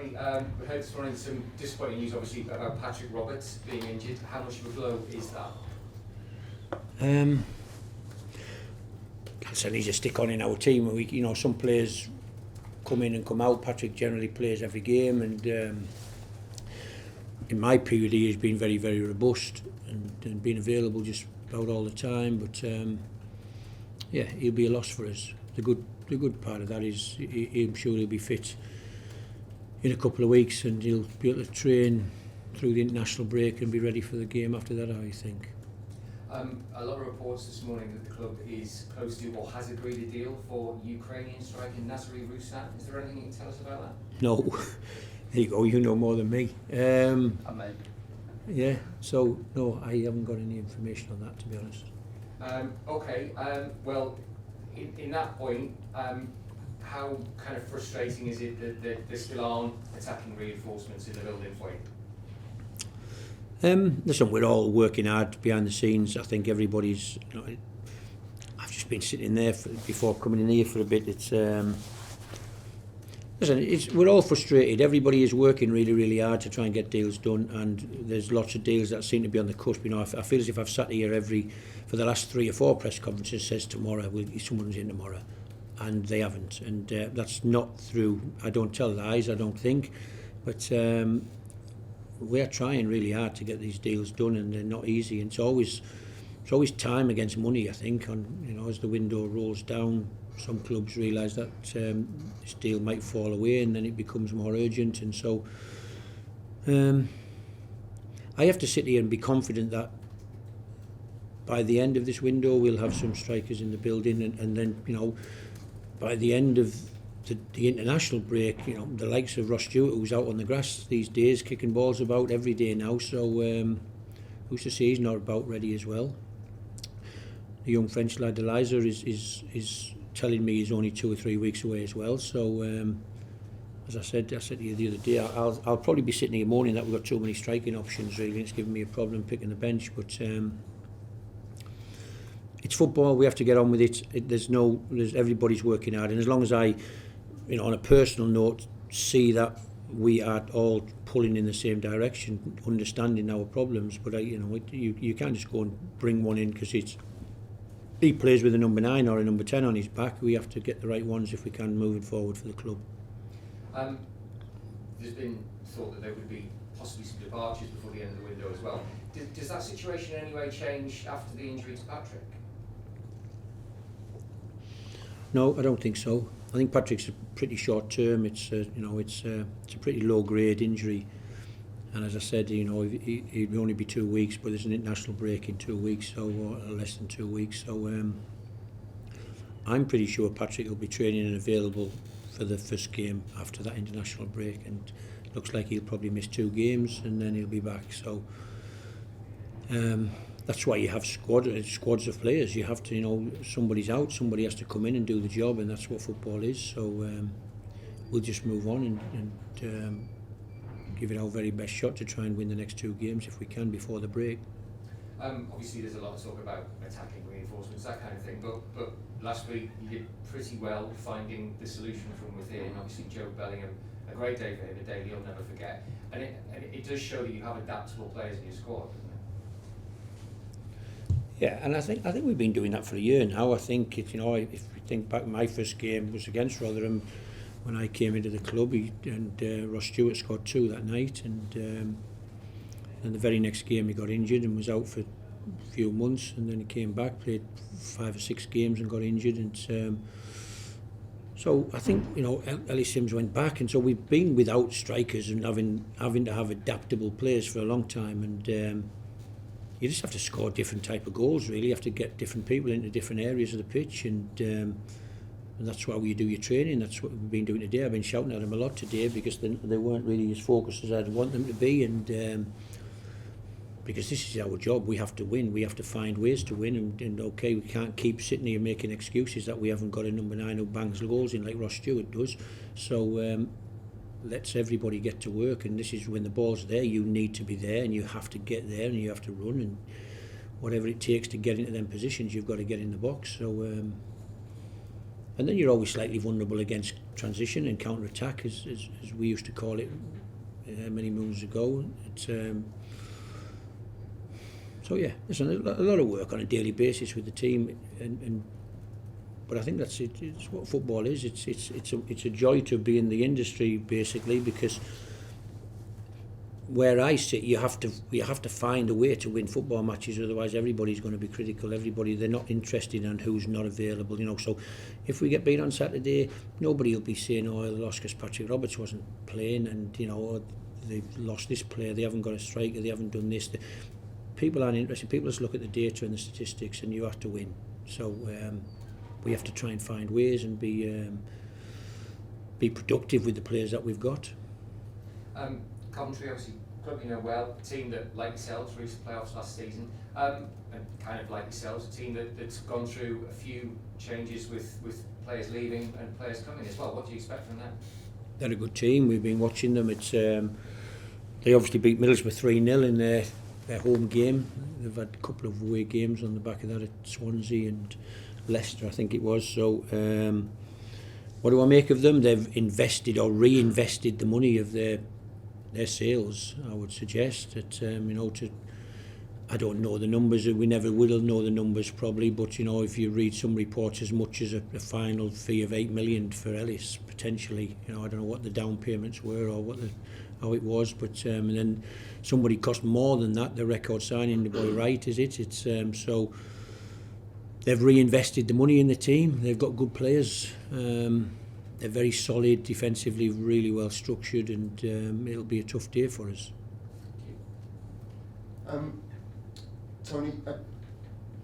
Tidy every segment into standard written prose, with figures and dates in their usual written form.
Tony, we heard this morning some disappointing news, obviously, about Patrick Roberts being injured. How much of a blow is that? So he's a stick on in our team. We, some players come in and come out. Patrick generally plays every game, and in my period he has been very, very robust and been available just about all the time. But he'll be a loss for us. The good part of that is I'm sure he'll be fit in a couple of weeks, and he'll be able to train through the international break and be ready for the game after that, I think. A lot of reports this morning that the club is close to or has agreed a deal for Ukrainian striker Nazary Ruslan. Is there anything you can tell us about that? No. There you go, you know more than me. Yeah, so no, I haven't got any information on that, to be honest. Well, in that point, how kind of frustrating is it that there still aren't attacking reinforcements in the building for you? Listen, we're all working hard behind the scenes. I think everybody's. I've just been sitting there before coming in here for a bit. We're all frustrated. Everybody is working really, really hard to try and get deals done, and there's lots of deals that seem to be on the cusp. I feel as if I've sat here for the last 3 or 4 press conferences says tomorrow, someone's in tomorrow, and they haven't. And that's not through. I don't tell lies. I don't think, but. We're trying really hard to get these deals done, and they're not easy. And it's always time against money. I think, as the window rolls down, some clubs realise that this deal might fall away, and then it becomes more urgent. And so, I have to sit here and be confident that by the end of this window, we'll have some strikers in the building, and then by the end of the international break, the likes of Ross Stewart, who's out on the grass these days, kicking balls about every day now, so who's to say he's not about ready as well. The young French lad Eliza is telling me he's only 2 or 3 weeks away as well, so as I said to you the other day, I'll probably be sitting here moaning that we've got too many striking options, really. It's giving me a problem picking the bench, but it's football, we have to get on with it. Everybody's working hard, and as long as I, on a personal note, see that we are all pulling in the same direction, understanding our problems, but you can't just go and bring one in because he plays with a number 9 or a number 10 on his back. We have to get the right ones if we can moving forward for the club. There's been thought that there would be possibly some departures before the end of the window as well. Does that situation in any way change after the injury to Patrick? No, I don't think so. I think Patrick's a pretty short term. It's a pretty low grade injury, and as I said, he'd only be 2 weeks, but there's an international break in 2 weeks, or less than 2 weeks. So I'm pretty sure Patrick will be training and available for the first game after that international break, and looks like he'll probably miss 2 games and then he'll be back. So that's why you have squads of players. You have to, somebody's out, somebody has to come in and do the job, and that's what football is. So we'll just move on and give it our very best shot to try and win the next 2 games if we can before the break. Obviously there's a lot of talk about attacking reinforcements, that kind of thing, but last week you did pretty well finding the solution from within. Obviously Joe Bellingham, a great day for him, a day he'll never forget, and it does show that you have adaptable players in your squad, doesn't it? Yeah, and I think we've been doing that for a year now. I think if we think back, my first game was against Rotherham when I came into the club, and Ross Stewart scored 2 that night, and the very next game he got injured and was out for a few months, and then he came back, played 5 or 6 games and got injured, and so I think Ellie Sims went back, and so we've been without strikers and having to have adaptable players for a long time, and you just have to score different type of goals, really. You have to get different people into different areas of the pitch, and that's why you do your training. That's what we've been doing today. I've been shouting at them a lot today because they weren't really as focused as I'd want them to be, and because this is our job. We have to win. We have to find ways to win, and okay, we can't keep sitting here making excuses that we haven't got a number 9 who bangs goals in like Ross Stewart does. So let's everybody get to work, and this is when the ball's there, you need to be there, and you have to get there, and you have to run, and whatever it takes to get into them positions, you've got to get in the box. So And then you're always slightly vulnerable against transition and counter-attack, as we used to call it many moons ago. It's, so yeah, there's a lot of work on a daily basis with the team, but I think that's it. It's what football is. It's a joy to be in the industry, basically, because where I sit, you have to find a way to win football matches. Otherwise, everybody's going to be critical. They're not interested in who's not available. So if we get beat on Saturday, nobody will be saying, "Oh, they lost because Patrick Roberts wasn't playing," and they've lost this player. They haven't got a striker. They haven't done this. People aren't interested. People just look at the data and the statistics, and you have to win. So we have to try and find ways and be productive with the players that we've got. Coventry, obviously, club you know well, a team that, like yourselves, reached the playoffs last season, and kind of like yourselves, a team that's gone through a few changes with players leaving and players coming as well. What do you expect from them? They're a good team. We've been watching them. It's they obviously beat Middlesbrough 3-0 in their home game. They've had a couple of away games on the back of that at Swansea and Leicester, I think it was. So what do I make of them? They've invested or reinvested the money of their sales, I would suggest. That I don't know the numbers, we never will know the numbers probably, but if you read some reports, as much as a final fee of 8 million for Ellis potentially. I don't know what the down payments were or how it was, but and then somebody cost more than that, the record signing, the boy Wright, is it? It's so they've reinvested the money in the team. They've got good players. They're very solid defensively, really well structured, and it'll be a tough day for us. Tony,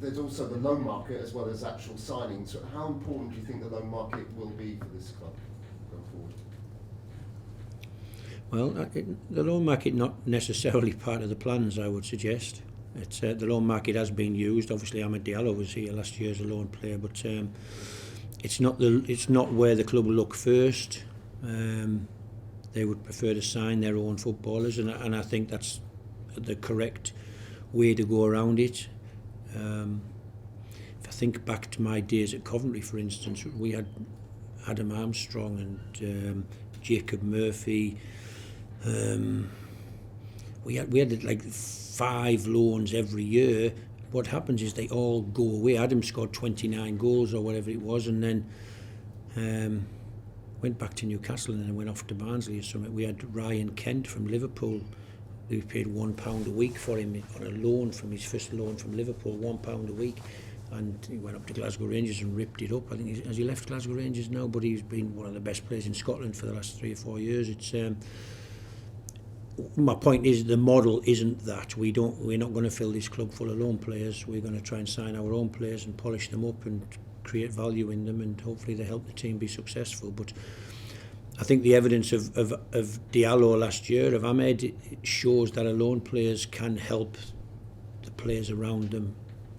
there's also the loan market as well as actual signings. How important do you think the loan market will be for this club going forward? Well, the loan market not necessarily part of the plans, I would suggest. It's the loan market has been used. Obviously, Ahmed Diallo was here last year as a loan player, but it's not where the club will look first. They would prefer to sign their own footballers, and I think that's the correct way to go around it. If I think back to my days at Coventry, for instance, we had Adam Armstrong and Jacob Murphy. We had like 5 loans every year. What happens is they all go away. Adam scored 29 goals or whatever it was, and then went back to Newcastle and then went off to Barnsley or something. We had Ryan Kent from Liverpool. We paid £1 a week for him on a loan from his first loan from Liverpool, £1 a week, and he went up to Glasgow Rangers and ripped it up. I think has he left Glasgow Rangers now, but he's been one of the best players in Scotland for the last 3 or 4 years. It's my point is the model isn't that. We're not going to fill this club full of loan players. We're going to try and sign our own players and polish them up and create value in them, and hopefully they help the team be successful. But I think the evidence of Diallo last year, of Ahmed, shows that loan players can help the players around them,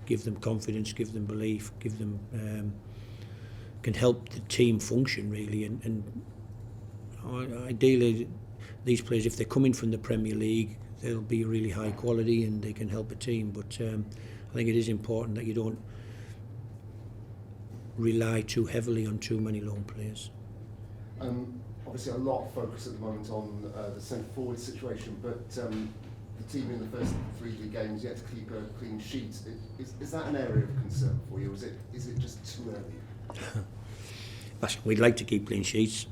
give them confidence, give them belief, give them can help the team function really. And ideally, these players, if they're coming from the Premier League, they'll be really high quality and they can help a team. But I think it is important that you don't rely too heavily on too many loan players. Obviously a lot of focus at the moment on the centre-forward situation, but the team in the first 3 league games yet to keep a clean sheet. Is that an area of concern for you? Is it just too early? We'd like to keep clean sheets.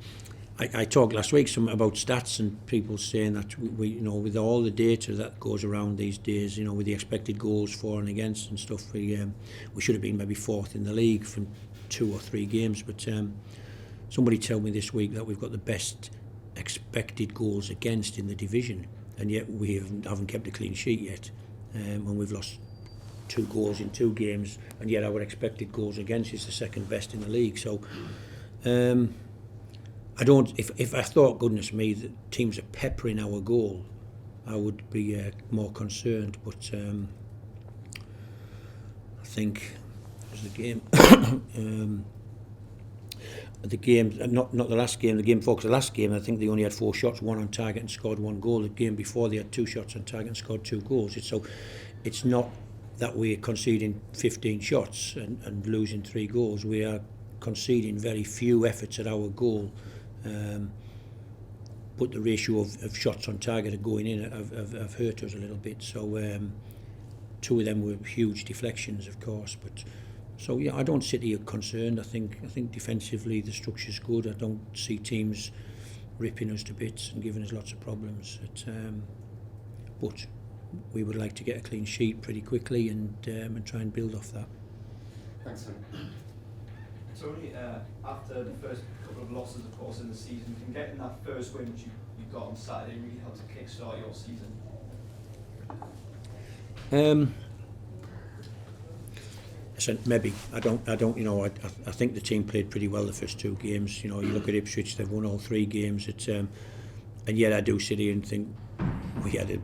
I talked last week about stats and people saying that we with all the data that goes around these days, with the expected goals for and against and stuff, we should have been maybe 4th in the league from 2 or 3 games, but somebody told me this week that we've got the best expected goals against in the division, and yet we haven't kept a clean sheet yet, when we've lost 2 goals in 2 games, and yet our expected goals against is the second best in the league. So I don't. If I thought, goodness me, that teams are peppering our goal, I would be more concerned. But I think it was the game, not the last game, the game before. The last game, I think they only had 4 shots, 1 on target, and scored 1 goal. The game before, they had 2 shots on target and scored 2 goals. It's not that we're conceding 15 shots and losing 3 goals. We are conceding very few efforts at our goal, but the ratio of shots on target are going in have hurt us a little bit. So 2 of them were huge deflections, of course, but so yeah, I don't sit here concerned. I think defensively the structure's good. I don't see teams ripping us to bits and giving us lots of problems. But we would like to get a clean sheet pretty quickly and try and build off that. Thanks, Tony. Tony, after the first couple of losses, of course, in the season, can getting that first win which you got on Saturday really help to kick-start your season? So maybe I don't. You know, I think the team played pretty well the first 2 games. You know, you look at Ipswich; they've won all 3 games. And yet I do sit here and think we had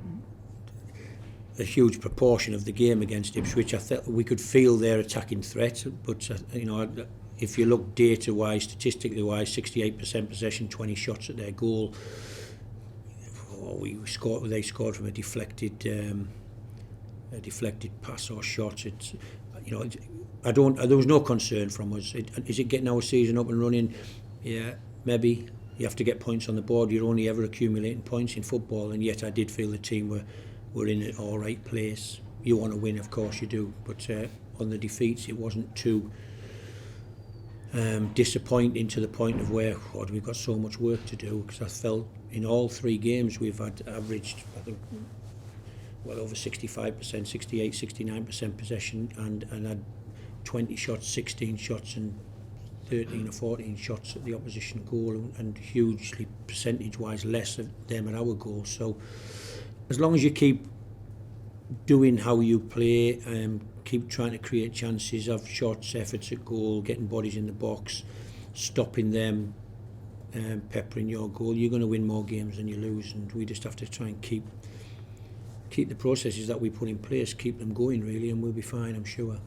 a huge proportion of the game against Ipswich. I thought we could feel their attacking threat, but you know, if you look data-wise, statistically-wise, 68% possession, 20 shots at their goal. They scored from a deflected pass or shot. It's, you know, there was no concern from us. Is it getting our season up and running? Yeah, maybe. You have to get points on the board. You're only ever accumulating points in football, and yet I did feel the team were in an all right place. You want to win, of course you do, but on the defeats it wasn't too disappointing to the point of where, God, we've got so much work to do, because I felt in all 3 games we've had averaged, I think, well over 65%, 68, 69% possession, and had 20 shots, 16 shots and 13 or 14 shots at the opposition goal, and hugely percentage-wise less of them at our goal. So as long as you keep doing how you play, keep trying to create chances, have shots, efforts at goal, getting bodies in the box, stopping them, peppering your goal, you're going to win more games than you lose. And we just have to try and keep the processes that we put in place, keep them going really, and we'll be fine, I'm sure.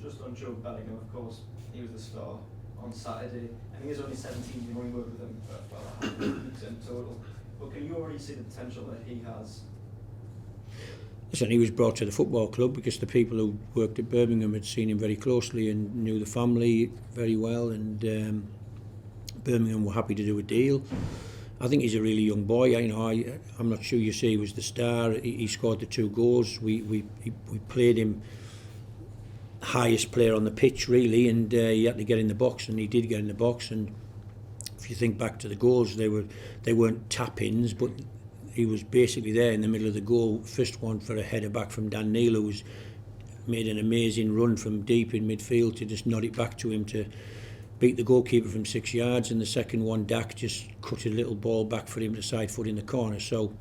Just on Joe Bellingham, of course, he was the star on Saturday. I think he's only 17, you've only worked with him for about 100 weeks in total. But can you already see the potential that he has? Listen, he was brought to the football club because the people who worked at Birmingham had seen him very closely and knew the family very well, and Birmingham were happy to do a deal. I think he's a really young boy. I'm not sure you say he was the star. He scored the 2 goals. We played him highest player on the pitch really, and he had to get in the box, and he did get in the box. And if you think back to the goals, they weren't tap-ins, but he was basically there in the middle of the goal. First one for a header back from Dan Neal, who made an amazing run from deep in midfield to just nod it back to him to beat the goalkeeper from 6 yards, and the second one, Dak just cut a little ball back for him to side foot in the corner. So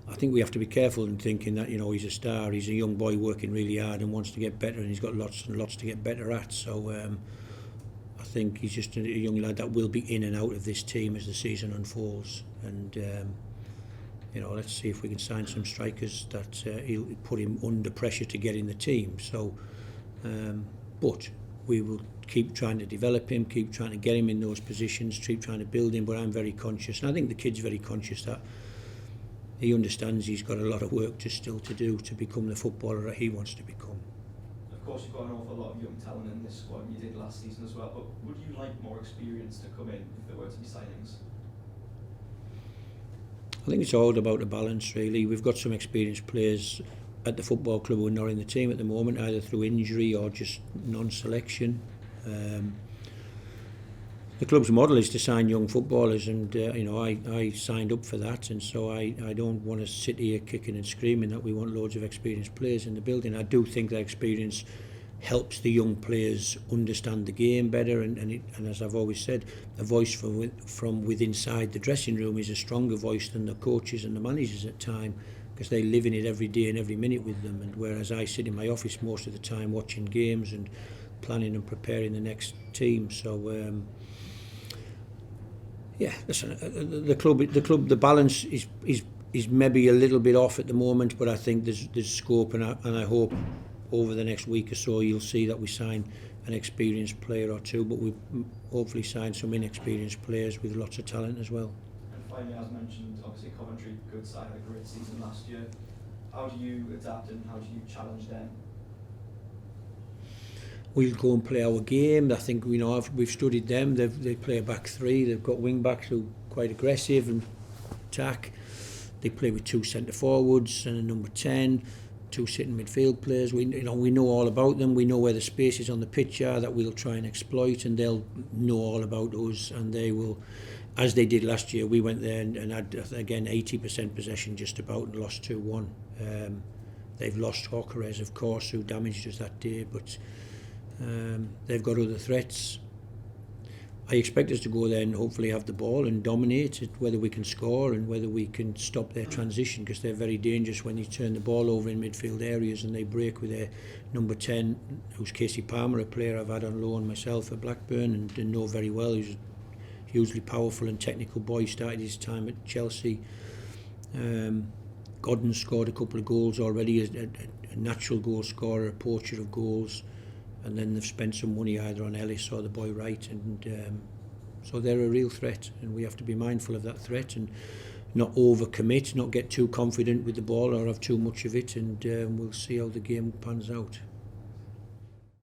I think we have to be careful in thinking that, you know, he's a star. He's a young boy working really hard and wants to get better, and he's got lots and lots to get better at. So I think he's just a young lad that will be in and out of this team as the season unfolds. And you know, let's see if we can sign some strikers that he'll put him under pressure to get in the team. So, but we will keep trying to develop him, keep trying to get him in those positions, keep trying to build him. But I'm very conscious, and I think the kid's very conscious that he understands he's got a lot of work still to do to become the footballer that he wants to become. Of course, you've got an awful lot of young talent in this squad, and you did last season as well. But would you like more experience to come in if there were to be signings? I think it's all about the balance, really. We've got some experienced players at the football club who are not in the team at the moment, either through injury or just non-selection. The club's model is to sign young footballers, and you know, I signed up for that, and so I don't want to sit here kicking and screaming that we want loads of experienced players in the building. I do think that experience helps the young players understand the game better, and as I've always said, a voice from within inside the dressing room is a stronger voice than the coaches and the managers at time, because they live in it every day and every minute with them. And whereas I sit in my office most of the time watching games and planning and preparing the next team. So yeah, listen, the club, the balance is maybe a little bit off at the moment, but I think there's scope, and I hope over the next week or so you'll see that we sign an experienced player or two, but we hopefully sign some inexperienced players with lots of talent as well. And finally, as mentioned, obviously Coventry, good side, had a great season last year. How do you adapt and how do you challenge them? we'll go and play our game. I think we've studied them. They play a back three. They've got wing backs who are quite aggressive and attack. They play with 2 centre forwards and a number 10, 2 sitting midfield players. We know all about them. We know where the spaces on the pitch are that we'll try and exploit, and they'll know all about us, and they will, as they did last year. We went there and had again 80% possession just about and lost 2-1. They've lost Jokeres, of course, who damaged us that day, but they've got other threats. I expect us to go there and hopefully have the ball and dominate it, whether we can score and whether we can stop their transition, because they're very dangerous when you turn the ball over in midfield areas and they break with their number 10, who's Casey Palmer, a player I've had on loan myself at Blackburn and know very well. He's a hugely powerful and technical boy. He started his time at Chelsea. Godden scored a couple of goals already, a natural goal scorer, a poacher of goals. And then they've spent some money either on Ellis or the boy Wright, and so they're a real threat, and we have to be mindful of that threat and not overcommit, not get too confident with the ball or have too much of it, and we'll see how the game pans out.